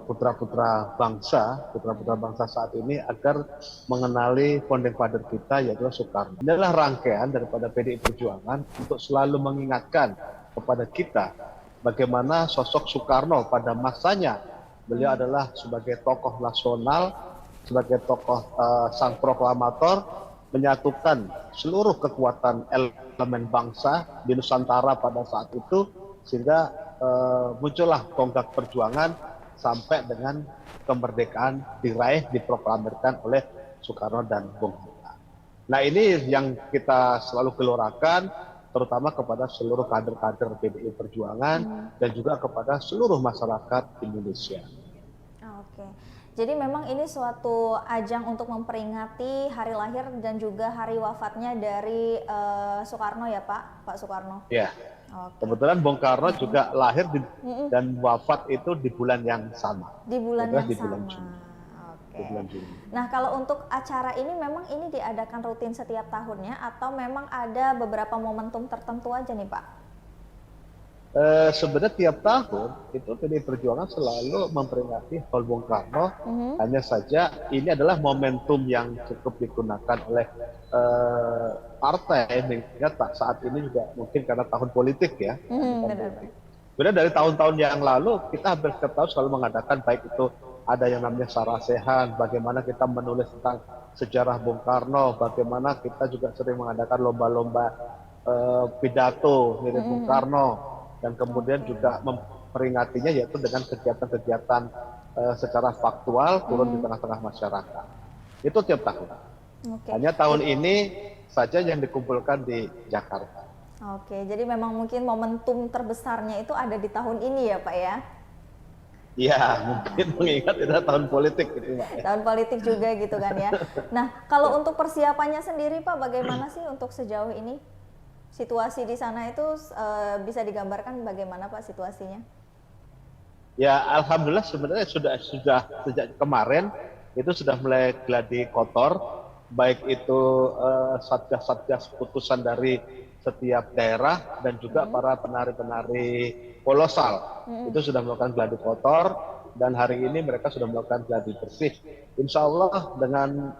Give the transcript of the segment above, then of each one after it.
putra-putra bangsa saat ini agar mengenali founding father kita yaitu Soekarno. Ini adalah rangkaian daripada PDI Perjuangan untuk selalu mengingatkan kepada kita bagaimana sosok Soekarno pada masanya. Beliau adalah sebagai tokoh nasional, sebagai tokoh sang proklamator, menyatukan seluruh kekuatan elemen bangsa di Nusantara pada saat itu, sehingga muncullah tonggak perjuangan sampai dengan kemerdekaan diraih, diproklamirkan oleh Soekarno dan Bung Hatta. Nah, ini yang kita selalu gelorakan, terutama kepada seluruh kader-kader PDI Perjuangan dan juga kepada seluruh masyarakat Indonesia. Oke. Jadi memang ini suatu ajang untuk memperingati hari lahir dan juga hari wafatnya dari Soekarno ya Pak Soekarno. Ya. Kebetulan Bung Karno juga lahir dan wafat itu di bulan yang sama. Di bulan yang sama. Bulan Juni. Oke. Nah, kalau untuk acara ini memang ini diadakan rutin setiap tahunnya atau memang ada beberapa momentum tertentu aja nih Pak? Sebenarnya tiap tahun itu PDI Perjuangan selalu memperingati Hal Bung Karno. Hanya saja ini adalah momentum yang cukup digunakan oleh partai, mengingat saat ini juga mungkin karena tahun politik ya. Beda dari tahun-tahun yang lalu, kita hampir setiap tahun selalu mengadakan, baik itu ada yang namanya sarasehan, bagaimana kita menulis tentang sejarah Bung Karno, bagaimana kita juga sering mengadakan lomba-lomba pidato mirip Bung Karno, dan kemudian juga memperingatinya yaitu dengan kegiatan-kegiatan secara faktual turun di tengah-tengah masyarakat. Itu tiap tahun. Hanya tahun ini saja yang dikumpulkan di Jakarta. Oke, jadi memang mungkin momentum terbesarnya itu ada di tahun ini ya Pak ya? Iya, mungkin mengingat itu tahun politik gitu Pak. Tahun politik juga gitu kan ya. Nah, kalau untuk persiapannya sendiri Pak, bagaimana sih untuk sejauh ini? Situasi di sana itu bisa digambarkan bagaimana Pak situasinya? Ya, alhamdulillah sebenarnya sudah sejak kemarin itu sudah mulai gladi kotor, baik itu satgas-satgas putusan dari setiap daerah dan juga para penari-penari kolosal itu sudah melakukan gladi kotor, dan hari ini mereka sudah melakukan gladi bersih. Insya Allah dengan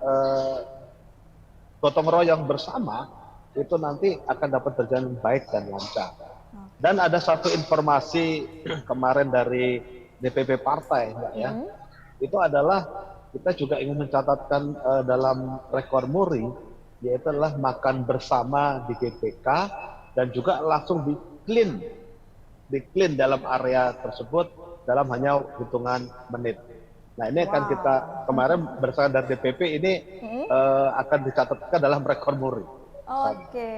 gotong royong bersama itu nanti akan dapat berjalan baik dan lancar. Dan ada satu informasi kemarin dari DPP partai, Mbak ya, itu adalah kita juga ingin mencatatkan dalam rekor muri, yaitu adalah makan bersama di GBK dan juga langsung di clean dalam area tersebut dalam hanya hitungan menit. Nah, ini akan kita kemarin berdasarkan dari DPP ini akan dicatatkan dalam rekor muri. Oke,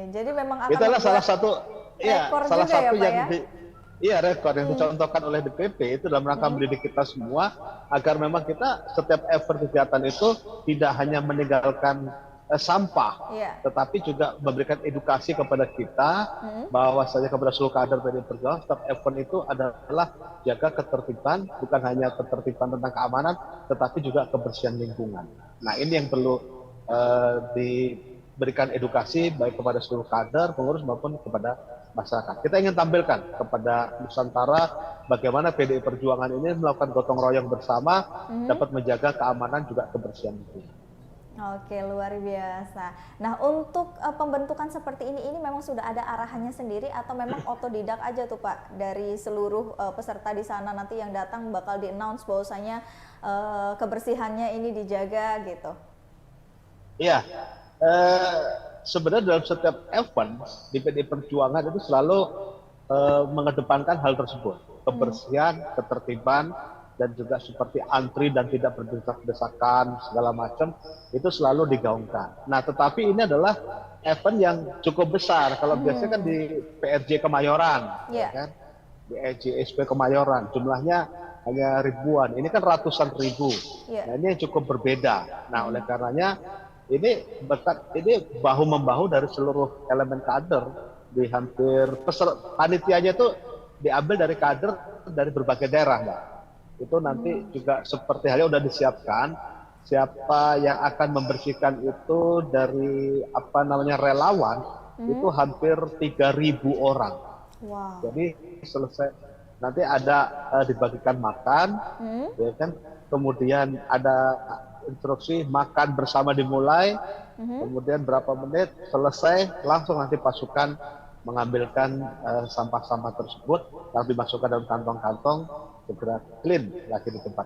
jadi memang akan itu adalah salah satu yang rekor yang dicontohkan oleh DPP itu dalam rangka mendidik kita semua agar memang kita setiap effort kegiatan itu tidak hanya meninggalkan sampah, tetapi juga memberikan edukasi kepada kita bahwa saja kepada seluruh kader PDI Perjuangan, setiap event itu adalah jaga ketertiban, bukan hanya ketertiban tentang keamanan, tetapi juga kebersihan lingkungan. Nah, ini yang perlu diberikan edukasi baik kepada seluruh kader, pengurus maupun kepada masyarakat. Kita ingin tampilkan kepada Nusantara bagaimana PDI Perjuangan ini melakukan gotong royong bersama dapat menjaga keamanan juga kebersihan lingkungan. Oke, luar biasa. Nah, untuk pembentukan seperti ini memang sudah ada arahannya sendiri atau memang otodidak aja tuh Pak dari seluruh peserta di sana, nanti yang datang bakal di-announce bahwasanya kebersihannya ini dijaga gitu? Iya, sebenarnya dalam setiap event di PDI Perjuangan itu selalu mengedepankan hal tersebut, kebersihan, ketertiban, dan juga seperti antri dan tidak berdesak-desakan segala macam itu selalu digaungkan. Nah, tetapi ini adalah event yang cukup besar. Kalau biasanya kan di PRJ Kemayoran, ya kan? Di EJSP Kemayoran jumlahnya hanya ribuan. Ini kan ratusan ribu. Nah, ini yang cukup berbeda. Nah, oleh karenanya ini bahu membahu dari seluruh elemen kader di hampir panitianya itu diambil dari kader dari berbagai daerah, Mbak. Itu nanti juga seperti halnya sudah disiapkan siapa yang akan membersihkan itu dari relawan itu hampir 3.000 orang. Jadi selesai nanti ada dibagikan makan, ya kan? Kemudian ada instruksi makan bersama dimulai, kemudian berapa menit selesai, langsung nanti pasukan mengambilkan sampah-sampah tersebut, lalu dimasukkan dalam kantong-kantong, segera clean lagi di tempat.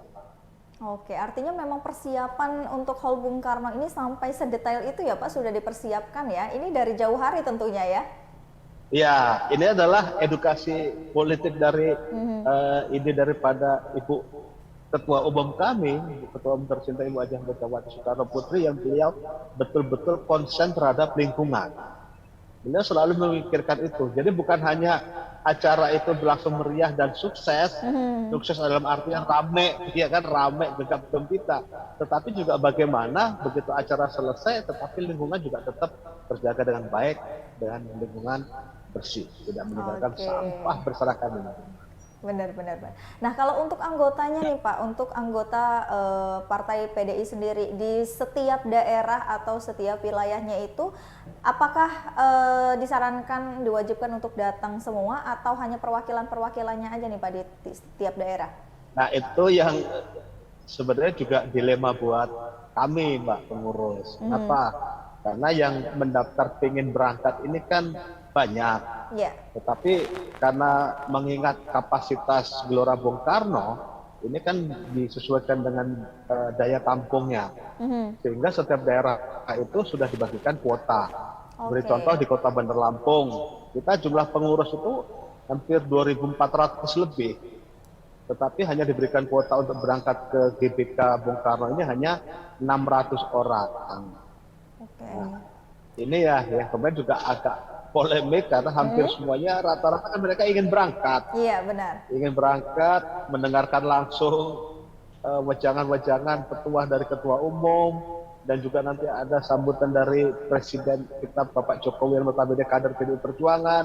Oke, artinya memang persiapan untuk Hall Bung Karno ini sampai sedetail itu ya Pak, sudah dipersiapkan ya. Ini dari jauh hari tentunya ya. Ya, ini adalah edukasi politik dari ide daripada Ibu Ketua Umum kami, Ketua Umum tercinta Ibu Hajah Megawati Soekarno Putri, yang beliau betul-betul konsen terhadap lingkungan. Beliau selalu memikirkan itu. Jadi bukan hanya acara itu berlangsung meriah dan sukses, sukses dalam artian rame, ya kan, rame gegap gempita, tetapi juga bagaimana begitu acara selesai, tetapi lingkungan juga tetap terjaga dengan baik, dengan lingkungan bersih, tidak meninggalkan sampah berserakan di lingkungan. Benar. Nah, kalau untuk anggotanya nih Pak, untuk anggota Partai PDI sendiri di setiap daerah atau setiap wilayahnya itu, apakah disarankan, diwajibkan untuk datang semua atau hanya perwakilan-perwakilannya aja nih Pak di setiap daerah? Nah, itu yang sebenarnya juga dilema buat kami, Mbak pengurus. Kenapa? Karena yang mendaftar ingin berangkat ini kan banyak. Ya. Tetapi karena mengingat kapasitas Gelora Bung Karno, ini kan disesuaikan dengan daya tampungnya. Sehingga setiap daerah itu sudah dibagikan kuota. Beri contoh di Kota Bandar Lampung, kita jumlah pengurus itu hampir 2.400 lebih. Tetapi hanya diberikan kuota untuk berangkat ke GBK Bung Karno ini hanya 600 orang. Nah, ini ya kemarin juga agak polemik karena hampir semuanya rata-rata kan mereka ingin berangkat. Iya, benar. Ingin berangkat, mendengarkan langsung wejangan-wejangan petuah dari Ketua Umum, dan juga nanti ada sambutan dari Presiden kita Bapak Jokowi yang notabene kader PDI Perjuangan,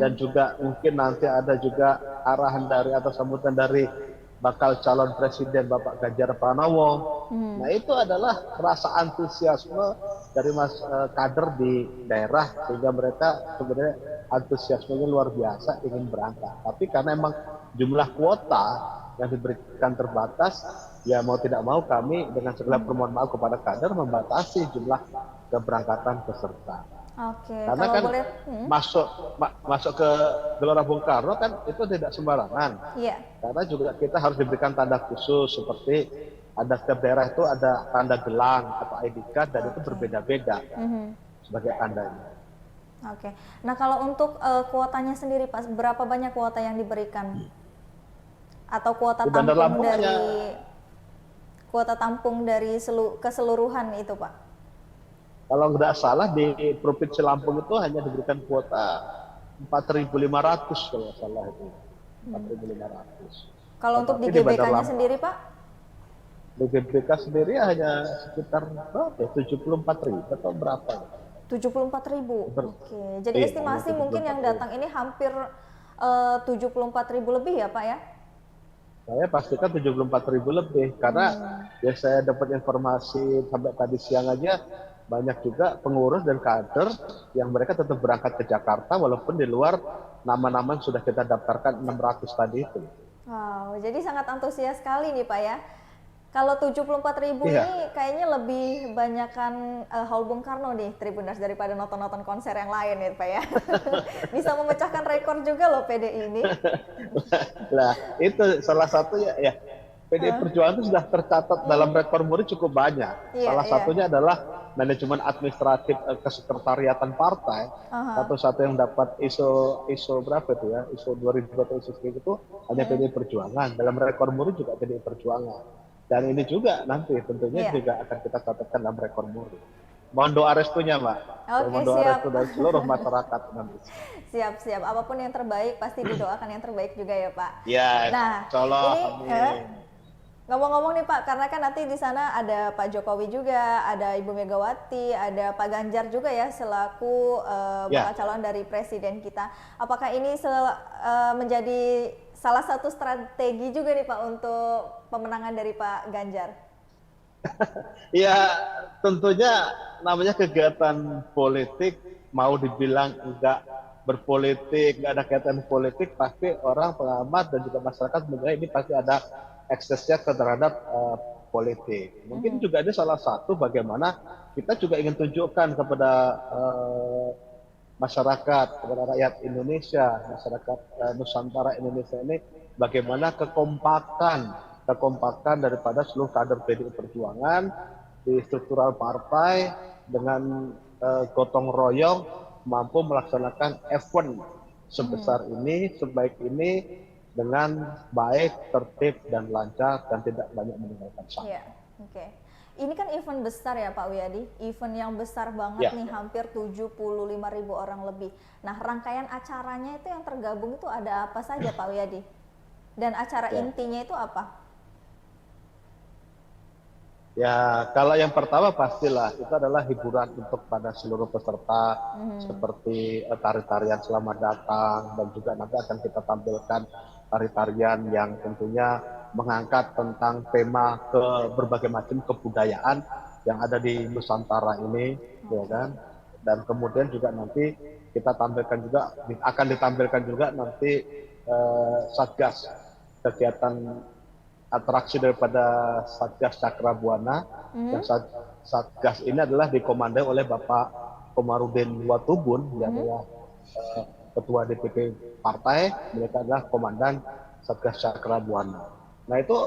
dan juga mungkin nanti ada juga arahan dari atau sambutan dari bakal calon presiden Bapak Ganjar Pranowo. Nah, itu adalah rasa antusiasme dari kader di daerah, sehingga mereka sebenarnya antusiasmenya luar biasa ingin berangkat. Tapi karena emang jumlah kuota yang diberikan terbatas, ya mau tidak mau kami dengan segala permohonan maaf kepada kader membatasi jumlah keberangkatan peserta. Oke, Karena kalau kan boleh, masuk ke Gelora Bung Karno kan itu tidak sembarangan. Iya. Karena juga kita harus diberikan tanda khusus, seperti ada setiap daerah itu ada tanda gelang atau ID card, dan itu berbeda-beda sebagai tandanya. Oke. Nah, kalau untuk kuotanya sendiri Pak, berapa banyak kuota yang diberikan? Atau kuota Di Bandar tampung Lampung dari hanya, kuota tampung dari keseluruhan itu Pak? kalau nggak salah di Provinsi Lampung itu hanya diberikan kuota 4.500 kalau nggak salah itu. 4.500. Kalau untuk di Tapi di Bandar GBK-nya Lampung sendiri Pak? Di GBK sendiri hanya sekitar berapa? 74.000 atau berapa? 74.000. Oke. Jadi Iya, estimasi mungkin yang datang ini hampir 74.000 lebih ya Pak ya? Saya pastikan 74.000 lebih, karena ya saya dapat informasi sampai tadi siang aja, banyak juga pengurus dan kader yang mereka tetap berangkat ke Jakarta walaupun di luar nama-nama yang sudah kita daftarkan 600 tadi itu. Wow, jadi sangat antusias sekali nih Pak ya. Kalau 74.000 Iya. ini kayaknya lebih banyakkan Hall Bung Karno nih Tribuners daripada nonton-nonton konser yang lain ya Pak ya. Bisa memecahkan rekor juga loh PDI ini. Nah, itu salah satu ya PDI Perjuangan itu sudah tercatat dalam rekor muri cukup banyak. Iya, Salah iya. satunya adalah manajemen administratif kesekretariatan partai. Satu-satu yang dapat ISO berapa itu ya? ISO 2000 atau ISO segitu itu hanya PDI Perjuangan. Dalam rekor muri juga PDI Perjuangan. Dan ini juga nanti tentunya juga akan kita catatkan dalam rekor muri. Mohon doa restunya, Mbak. Oke, Mohon doa siap. restu dari seluruh masyarakat nanti. Siap. Apapun yang terbaik pasti didoakan yang terbaik juga ya Pak. Ya, Nah, insyaallah, ini amin. ngomong-ngomong nih Pak, karena kan nanti di sana ada Pak Jokowi juga, ada Ibu Megawati, ada Pak Ganjar juga ya selaku bakal calon dari presiden kita. Apakah ini menjadi salah satu strategi juga nih Pak untuk pemenangan dari Pak Ganjar? Ya, tentunya namanya kegiatan politik, mau dibilang enggak berpolitik, nggak ada kaitan politik, pasti orang pengamat dan juga masyarakat menilai ini pasti ada eksesnya terhadap politik. Mungkin juga ini salah satu bagaimana kita juga ingin tunjukkan kepada masyarakat, kepada rakyat Indonesia, masyarakat Nusantara Indonesia ini bagaimana kekompakan daripada seluruh kader PDI Perjuangan di struktural partai dengan gotong royong mampu melaksanakan event sebesar ini, sebaik ini dengan baik, tertib dan lancar dan tidak banyak meninggalkan sampah. Iya, oke. Ini kan event besar ya Pak Wiyadi, event yang besar banget Ya. nih, hampir 75.000 orang lebih. Nah, rangkaian acaranya itu yang tergabung itu ada apa saja Pak Wiyadi? Dan acara Ya. intinya itu apa? Ya, kalau yang pertama pastilah itu adalah hiburan untuk pada seluruh peserta seperti tari-tarian selamat datang, dan juga nanti akan kita tampilkan tari-tarian yang tentunya mengangkat tentang tema ke berbagai macam kebudayaan yang ada di Nusantara ini, ya kan? Dan kemudian juga nanti kita tampilkan juga, akan ditampilkan juga nanti Satgas, kegiatan atraksi daripada Satgas Cakra Buana. Dan Satgas ini adalah dikomandai oleh Bapak Komarudin Watubun, yang adalah Ketua DPP Partai. Mereka adalah Komandan Satgas Cakra Buana. Nah itu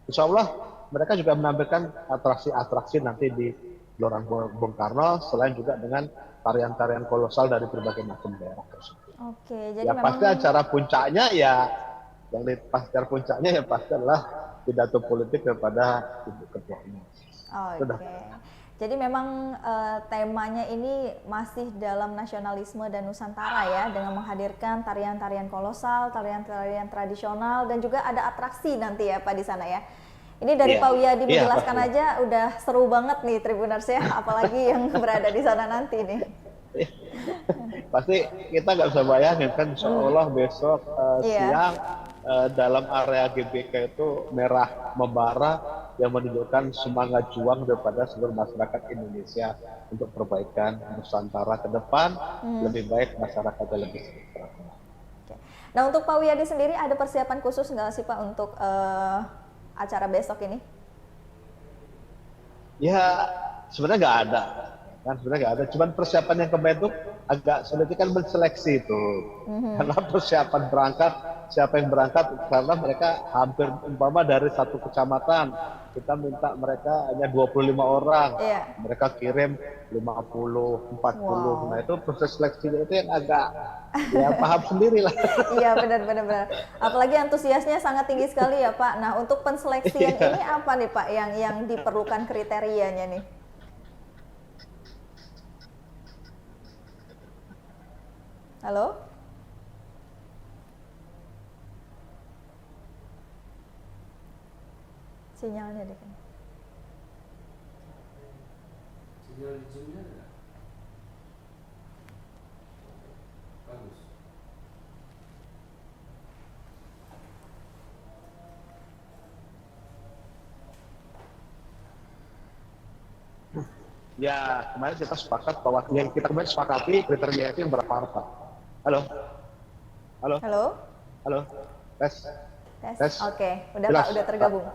insya Allah mereka juga menampilkan atraksi-atraksi nanti di Gelora Bung Karno, selain juga dengan tarian-tarian kolosal dari berbagai macam daerah tersebut. Oke, jadi Ya memang pasti acara puncaknya ya, yang di acara puncaknya ya pasti adalah pidato politik kepada Ibu Ketua Umum. Oke. Jadi memang temanya ini masih dalam nasionalisme dan Nusantara ya, dengan menghadirkan tarian-tarian kolosal, tarian-tarian tradisional, dan juga ada atraksi nanti ya Pak di sana ya. Ini dari Pak Wiyadi menjelaskan aja udah seru banget nih Tribuners ya, apalagi yang berada di sana nanti nih. Pasti kita nggak bisa bayangin kan, insya Allah besok siang dalam area GBK itu merah membara, yang menunjukkan semangat juang daripada seluruh masyarakat Indonesia untuk perbaikan Nusantara ke depan, lebih baik masyarakatnya lebih sejahtera. Nah untuk Pak Wiyadi sendiri ada persiapan khusus nggak sih Pak untuk acara besok ini? Ya sebenarnya nggak ada, kan sebenarnya nggak ada. Cuman persiapan yang kemarin itu agak sulit kan menseleksi itu, karena persiapan berangkat, siapa yang berangkat, karena mereka hampir umpama dari satu kecamatan kita minta mereka hanya 25 orang, mereka kirim 50, 40. Nah itu proses seleksinya itu yang agak ya paham sendiri lah. Iya benar. Apalagi antusiasnya sangat tinggi sekali ya Pak. Nah untuk penseleksian ini apa nih Pak yang diperlukan kriterianya nih? Halo? Sinyalnya deh kan. Sinyal di Zoom-nya enggak? Bagus. Ya kemarin kita sepakat bahwa yang kita kemarin sepakati kriteria itu yang berapa apa? Halo? Tes. Oke, udah Pak, udah tergabung.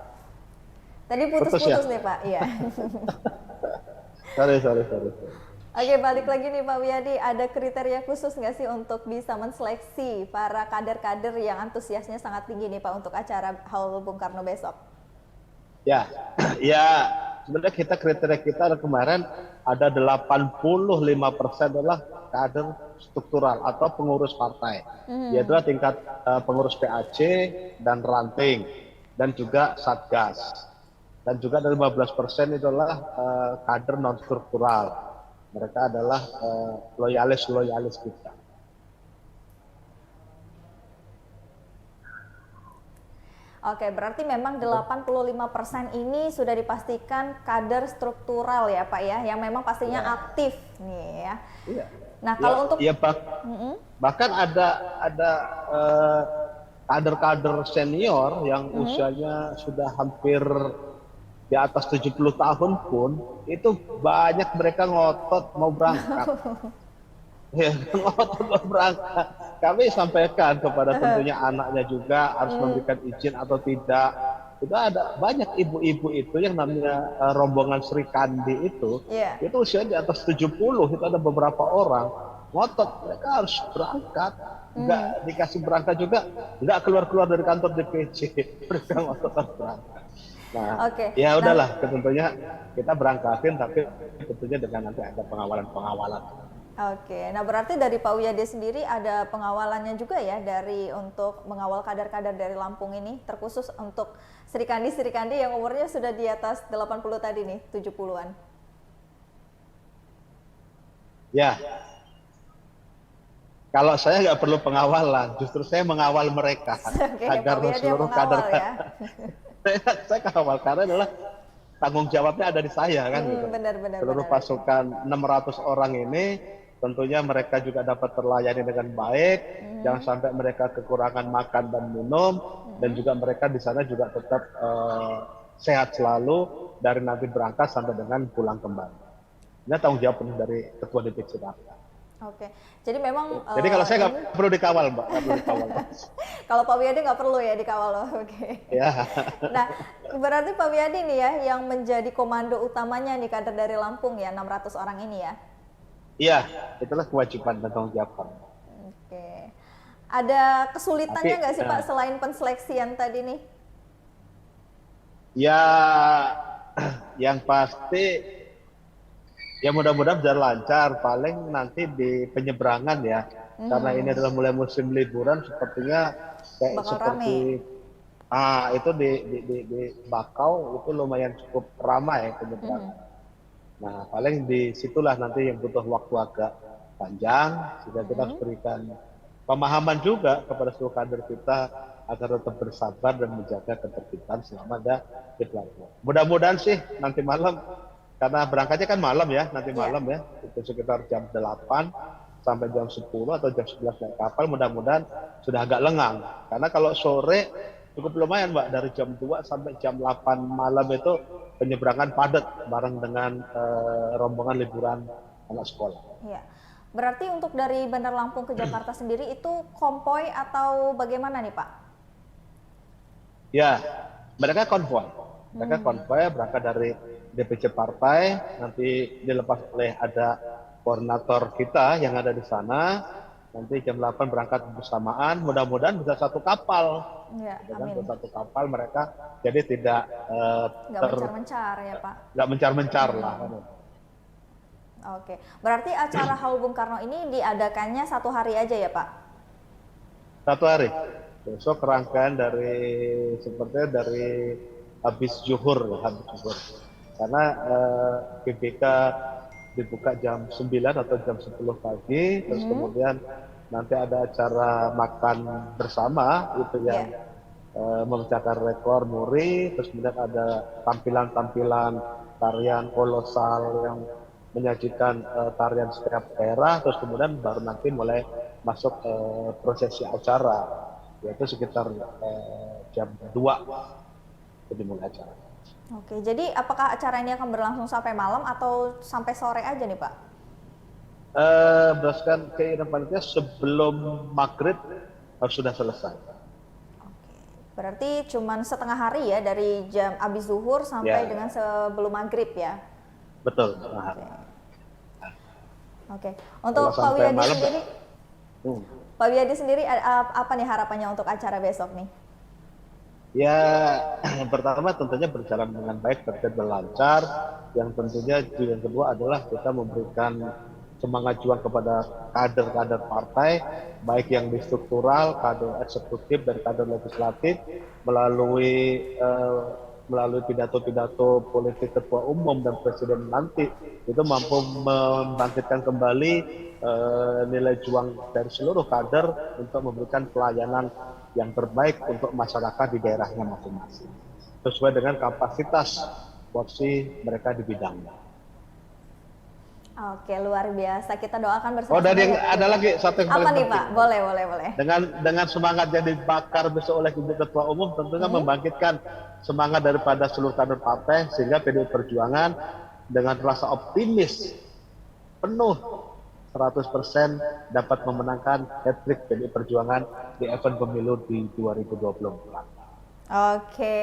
Tadi putus-putus nih Pak, iya. Sorry. Oke, balik lagi nih Pak Wiyadi, ada kriteria khusus nggak sih untuk bisa menseleksi para kader-kader yang antusiasnya sangat tinggi nih Pak untuk acara Haul Bung Karno besok? Ya, sebenarnya kriteria kita kemarin ada 85% adalah kader struktural atau pengurus partai, yaitu tingkat pengurus PAC dan ranting, dan juga Satgas. Dan juga dari 15% itu adalah kader non struktural. Mereka adalah loyalis kita. Oke, berarti memang 85% ini sudah dipastikan kader struktural ya Pak ya, yang memang pastinya aktif nih ya. Iya. Nah kalau untuk bahkan ada kader-kader senior yang usianya sudah hampir di atas 70 tahun pun itu banyak mereka ngotot mau berangkat. Ya, ngotot berangkat. Kami sampaikan kepada tentunya anaknya juga harus memberikan izin atau tidak. Itu ada banyak ibu-ibu itu yang namanya rombongan Sri Kandi Iya. itu usia di atas 70, itu ada beberapa orang ngotot mereka harus berangkat, nggak dikasih berangkat juga, nggak keluar-keluar dari kantor DPC, mereka ngotot harus berangkat. Nah, Oke. ya Nah, udahlah, tentunya kita berangkatin, tapi tentunya dengan nanti ada pengawalan-pengawalan. oke, nah berarti dari Pak Wiyade sendiri ada pengawalannya juga ya dari untuk mengawal kader-kader dari Lampung ini, terkhusus untuk Sri Kandi yang umurnya sudah di atas 80 tadi nih, 70-an. Ya, kalau saya nggak perlu pengawalan, justru saya mengawal mereka Oke, Pak agar Wiyade yang seluruh kader mengawal ya. saya kawal karena adalah tanggung jawabnya ada di saya kan gitu. Benar. Seluruh pasukan 600 orang ini tentunya mereka juga dapat terlayani dengan baik, jangan sampai mereka kekurangan makan dan minum, dan juga mereka di sana juga tetap sehat selalu dari nanti berangkat sampai dengan pulang kembali. Ini tanggung jawab penuh dari Ketua DPC Partai. Oke, jadi memang Jadi kalau saya ini, nggak perlu dikawal, Mbak, nggak perlu dikawal. kalau Pak Wiyade nggak perlu ya dikawal loh. Oke. Ya, Nah, berarti Pak Wiyade nih ya yang menjadi komando utamanya nih kader dari Lampung ya, 600 orang ini ya. iya, itulah kewajiban dan tanggung jawab. Oke. Ada kesulitannya Tapi, nggak sih Pak selain penseleksian tadi nih? Ya, yang pasti ya mudah-mudahan berjalan lancar. Paling nanti di penyeberangan ya, karena ini adalah mulai musim liburan, sepertinya kayak Bakal seperti itu di Bakau itu lumayan cukup ramai penyeberangan. Nah, paling disitulah nanti yang butuh waktu agak panjang, sehingga kita harus berikan pemahaman juga kepada seluruh kader kita agar tetap bersabar dan menjaga ketertiban selama ada di pelabuhan. Mudah-mudahan sih nanti malam, karena berangkatnya kan malam ya, nanti malam ya, itu sekitar jam 8 sampai jam 10 atau jam 11 naik kapal, mudah-mudahan sudah agak lengang. Karena kalau sore cukup lumayan Mbak, dari jam 2 sampai jam 8 malam itu penyeberangan padat bareng dengan rombongan liburan anak sekolah. Iya. Berarti untuk dari Bandar Lampung ke Jakarta sendiri itu konvoy atau bagaimana nih Pak? Ya, mereka konvoy. Mereka konvoy berangkat dari DPC partai, nanti dilepas oleh ada koordinator kita yang ada di sana. Nanti jam 8 berangkat bersamaan, mudah-mudahan bisa satu kapal. Ya, Dengan amin. satu kapal mereka jadi tidak Nggak mencar-mencar ya Pak? nggak mencar-mencar lah. Oke, berarti acara Haul Bung Karno ini diadakannya satu hari aja ya Pak? Satu hari. Besok rangkaian sepertinya dari habis zuhur. Karena GBK dibuka jam 9 atau jam 10 pagi, terus kemudian nanti ada acara makan bersama itu yang memecahkan rekor muri, terus kemudian ada tampilan-tampilan tarian kolosal yang menyajikan tarian setiap daerah, terus kemudian baru nanti mulai masuk prosesi acara, yaitu sekitar jam 2 itu dimulai acara. Oke, jadi apakah acara ini akan berlangsung sampai malam atau sampai sore aja nih Pak? Berdasarkan keinginan panitia sebelum maghrib harus sudah selesai. Oke, berarti cuman setengah hari ya dari jam abis zuhur sampai Ya. dengan sebelum maghrib ya? Betul. Oke, untuk Kalau Pak sampai Wiyadi malam, sendiri, Pak Wiyadi sendiri apa nih harapannya untuk acara besok nih? Ya, pertama tentunya berjalan dengan baik, tertib dan lancar. Yang tentunya yang kedua adalah kita memberikan semangat juang kepada kader-kader partai, baik yang di struktural, kader eksekutif dan kader legislatif, melalui pidato-pidato politik ketua umum dan presiden nanti, itu mampu membangkitkan kembali nilai juang dari seluruh kader untuk memberikan pelayanan yang terbaik untuk masyarakat di daerahnya masing-masing, sesuai dengan kapasitas porsi mereka di bidangnya. Oke, luar biasa. Kita doakan bersama. Oh, dan yang ada lagi satu yang apa paling nih penting. Pak? Boleh. Dengan semangat yang dibakar besok oleh Ibu Ketua Umum, tentunya membangkitkan semangat daripada seluruh kader partai, sehingga PDI Perjuangan dengan rasa optimis penuh 100% dapat memenangkan hat-trick PDI Perjuangan di event pemilu di 2024. Oke,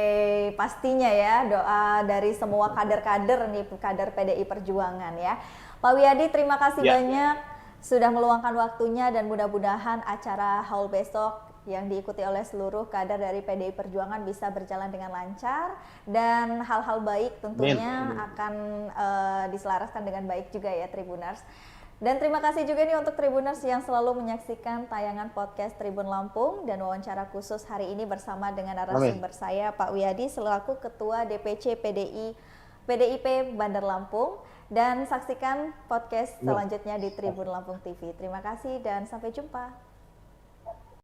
pastinya ya doa dari semua kader-kader nih, kader PDI Perjuangan ya. Pak Wiyadi, terima kasih Ya. banyak sudah meluangkan waktunya dan mudah-mudahan acara haul besok yang diikuti oleh seluruh kader dari PDI Perjuangan bisa berjalan dengan lancar dan hal-hal baik tentunya akan diselaraskan dengan baik juga ya Tribuners. Dan terima kasih juga nih untuk Tribuners yang selalu menyaksikan tayangan podcast Tribun Lampung dan wawancara khusus hari ini bersama dengan narasumber saya Pak Wiyadi selaku Ketua DPC PDIP Bandar Lampung, dan saksikan podcast selanjutnya di Tribun Lampung TV. Terima kasih dan sampai jumpa.